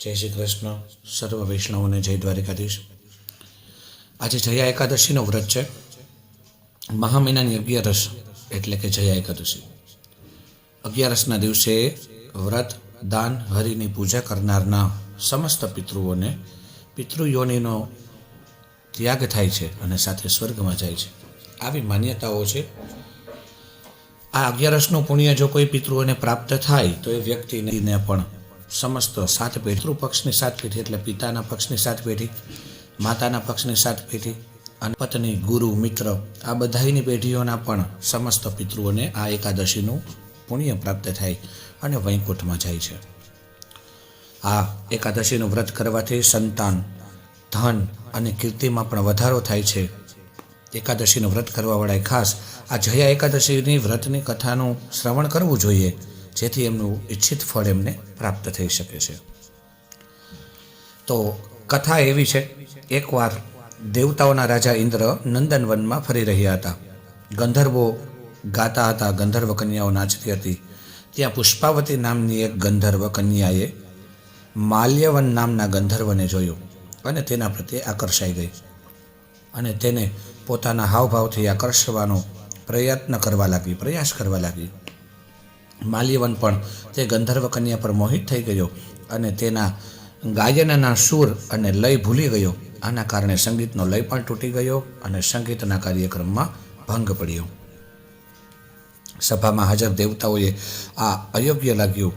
જય શ્રી કૃષ્ણ. સર્વ વૈષ્ણવોને જય દ્વારિકાધીશ. આજે જયા એકાદશીનો વ્રત છે. મહા મહિનાની 11 એટલે કે જયા એકાદશી. 11ના દિવસે વ્રત, દાન, હરિની પૂજા કરનારના સમસ્ત પિતૃઓને પિતૃયોનિનો ત્યાગ થાય છે અને સાથે સ્વર્ગમાં જાય છે. આવી માન્યતાઓ છે. આ 11નું પુણ્ય જો કોઈ પિતૃઓને પ્રાપ્ત થાય તો એ વ્યક્તિને પણ સમસ્ત 7 પેઢી, પિતૃ પક્ષની 7 પેઢી એટલે પિતાના પક્ષની 7 પેઢી, માતાના પક્ષની 7 પેઢી અને પત્ની, ગુરુ, મિત્ર આ બધાની પેઢીઓના પણ સમસ્ત પિતૃઓને આ એકાદશીનું પુણ્ય પ્રાપ્ત થાય અને વૈકુંઠમાં જાય છે. આ એકાદશીનું વ્રત કરવાથી સંતાન, ધન અને કીર્તિમાં પણ વધારો થાય છે. એકાદશીનું વ્રત કરવાવાળાએ ખાસ આ જયા એકાદશીની વ્રતની કથાનું શ્રવણ કરવું જોઈએ, જેથી એમનું ઈચ્છિત ફળ એમને પ્રાપ્ત થઈ શકે છે. તો કથા એવી છે, એકવાર દેવતાઓના રાજા ઇન્દ્ર નંદનવનમાં ફરી રહ્યા હતા. ગંધર્વો ગાતા હતા, ગંધર્વ કન્યાઓ નાચતી હતી. ત્યાં પુષ્પાવતી નામની એક ગંધર્વ કન્યાએ માલ્યવન નામના ગંધર્વને જોયું અને તેના પ્રત્યે આકર્ષાઈ ગઈ અને તેને પોતાના હાવભાવથી આકર્ષવાનો પ્રયાસ કરવા લાગી. માલ્યવન પણ તે ગંધર્વ કન્યા પર મોહિત થઈ ગયો અને તેના ગાયનના સૂર અને લય ભૂલી ગયો. આના કારણે સંગીતનો લય પણ તૂટી ગયો અને સંગીતના કાર્યક્રમમાં ભંગ પડ્યો. સભામાં હાજર દેવતાઓએ આ અયોગ્ય લાગ્યું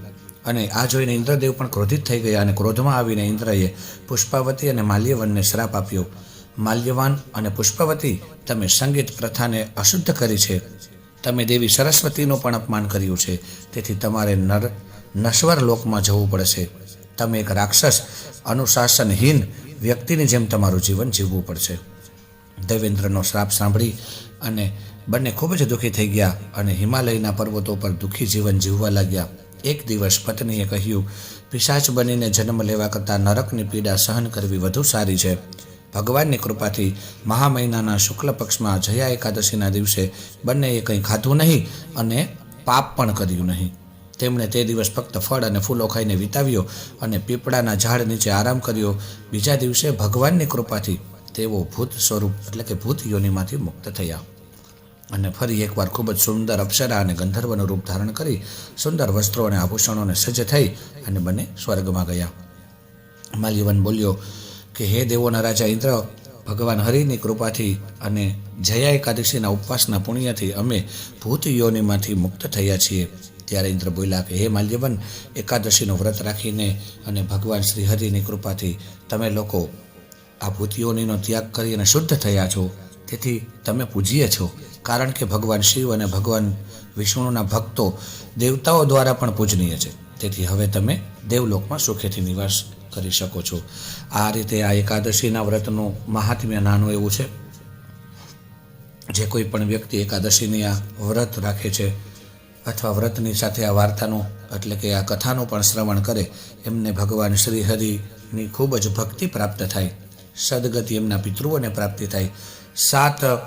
અને આ જોઈને ઇન્દ્રદેવ પણ ક્રોધિત થઈ ગયા અને ક્રોધમાં આવીને ઇન્દ્રએ પુષ્પાવતી અને માલ્યવનને શ્રાપ આપ્યો. માલ્યવાન અને પુષ્પાવતી, તમે સંગીત પ્રથાને અશુદ્ધ કરી છે. તમે દેવી સરસ્વતીનું પણ અપમાન કર્યું છે. તેથી તમારે નશ્વર લોકમાં જવું પડશે. તમે એક રાક્ષસ, અનુશાસનહીન વ્યક્તિની જેમ તમારું જીવન જીવવું પડશે. દેવેન્દ્રનો શ્રાપ સાંભળી અને બંને ખૂબ જ દુઃખી થઈ ગયા અને હિમાલયના પર્વતો પર દુઃખી જીવન જીવવા લાગ્યા. એક દિવસ પત્નીએ કહ્યું, પિશાચ બનીને જન્મ લેવા કરતાં નરકની પીડા સહન કરવી વધુ સારી છે. ભગવાનની કૃપાથી મહા મહિનાના શુક્લ પક્ષમાં જયા એકાદશીના દિવસે બંનેએ કંઈ ખાધું નહીં અને પાપ પણ કર્યું નહીં. તેમણે તે દિવસ ફક્ત ફળ અને ફૂલો ખાઈને વિતાવ્યો અને પીપળાના ઝાડ નીચે આરામ કર્યો. બીજા દિવસે ભગવાનની કૃપાથી તેઓ ભૂત સ્વરૂપ એટલે કે ભૂત યોનિમાંથી મુક્ત થયા અને ફરી એકવાર ખૂબ જ સુંદર અપ્સરા અને ગંધર્વનું રૂપ ધારણ કરી સુંદર વસ્ત્રો અને આભૂષણોને સજ્જ થઈ અને બંને સ્વર્ગમાં ગયા. માલ્યવન બોલ્યો કે હે દેવોના રાજા ઇન્દ્ર, ભગવાન હરિની કૃપાથી અને જયા એકાદશીના ઉપવાસના પુણ્યથી અમે ભૂત યોનિમાંથી મુક્ત થયા છીએ. ત્યારે ઇન્દ્ર બોલ્યા કે હે માલ્યવન, એકાદશીનું વ્રત રાખીને અને ભગવાન શ્રી હરિની કૃપાથી તમે લોકો આ ભૂત યોનિનો ત્યાગ કરી અને શુદ્ધ થયા છો. તેથી તમે પૂજ્ય છો, કારણ કે ભગવાન શિવ અને ભગવાન વિષ્ણુના ભક્તો દેવતાઓ દ્વારા પણ પૂજનીય છે. તેથી હવે તમે દેવલોકમાં સુખેથી નિવાસ કરી શકો છો. આ રીતે આ એકાદશીના વ્રતનું મહાત્મ્ય નાનું એવું છે. જે કોઈ પણ વ્યક્તિ એકાદશીની આ વ્રત રાખે છે અથવા વ્રતની સાથે આ વાર્તાનું એટલે કે આ કથાનું પણ શ્રવણ કરે, એમને ભગવાન શ્રી હરિની ખૂબ જ ભક્તિ પ્રાપ્ત થાય, સદગતિ એમના પિતૃઓને પ્રાપ્તિ થાય, 7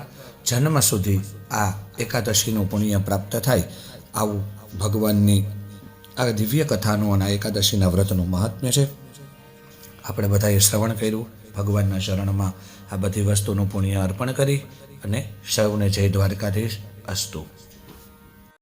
જન્મ સુધી આ એકાદશીનું પુણ્ય પ્રાપ્ત થાય. આવું ભગવાનની આ દિવ્ય કથાનું અને આ એકાદશીના વ્રતનું મહાત્મ્ય છે. આપણે બધાએ શ્રવણ કર્યું. ભગવાનના શરણમાં આ બધી વસ્તુનું પુણ્ય અર્પણ કરી અને સૌને જય દ્વારકાધીશ. અસ્તુ.